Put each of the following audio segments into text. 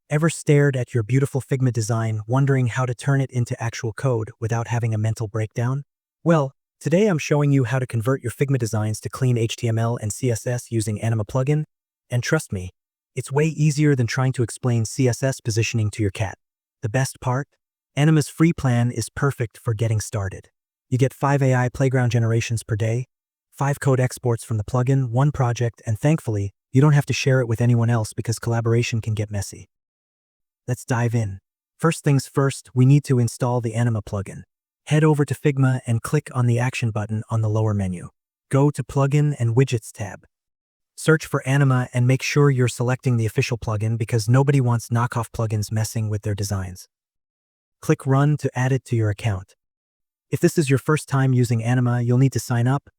Ever stared at your beautiful Figma design, wondering how to turn it into actual code without having a mental breakdown? Well, today I'm showing you how to convert your Figma designs to clean HTML and CSS using Anima plugin, and trust me, it's way easier than trying to explain CSS positioning to your cat. The best part? Anima's free plan is perfect for getting started. You get 5 AI playground generations per day, 5 code exports from the plugin, 1 project, and thankfully, you don't have to share it with anyone else because collaboration can get messy. Let's dive in. First things first, we need to install the Anima plugin. Head over to Figma and click on the Action button on the lower menu. Go to Plugin and Widgets tab. Search for Anima and make sure you're selecting the official plugin because nobody wants knockoff plugins messing with their designs. Click Run to add it to your account. If this is your first time using Anima, you'll need to sign up,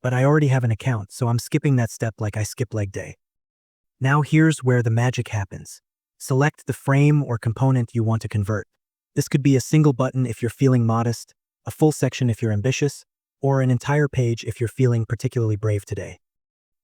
but I already have an account, so I'm skipping that step like I skip leg day. Now here's where the magic happens. Select the frame or component you want to convert. This could be a single button if you're feeling modest, a full section if you're ambitious, or an entire page if you're feeling particularly brave today.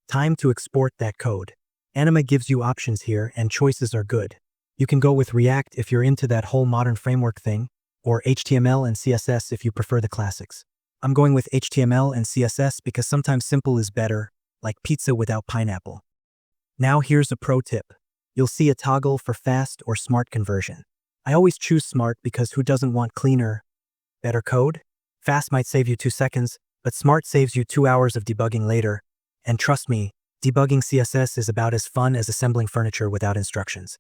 Time to export that code. Anima gives you options here, and choices are good. You can go with React if you're into that whole modern framework thing, or HTML and CSS if you prefer the classics. I'm going with HTML and CSS because sometimes simple is better, like pizza without pineapple. Now here's a pro tip. You'll see a toggle for fast or smart conversion. I always choose smart because who doesn't want cleaner, better code? Fast might save you 2 seconds, but smart saves you 2 hours of debugging later. And trust me, debugging CSS is about as fun as assembling furniture without instructions.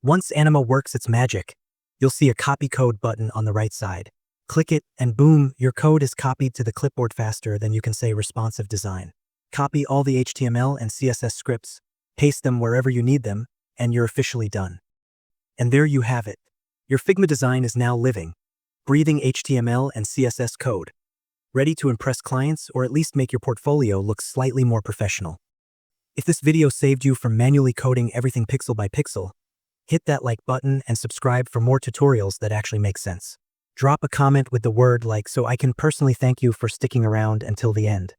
Once Anima works its magic, you'll see a copy code button on the right side. Click it and boom, your code is copied to the clipboard faster than you can say responsive design. Copy all the HTML and CSS scripts, paste them wherever you need them, and you're officially done. And there you have it. Your Figma design is now living, breathing HTML and CSS code, ready to impress clients or at least make your portfolio look slightly more professional. If this video saved you from manually coding everything pixel by pixel, hit that like button and subscribe for more tutorials that actually make sense. Drop a comment with the word like so I can personally thank you for sticking around until the end.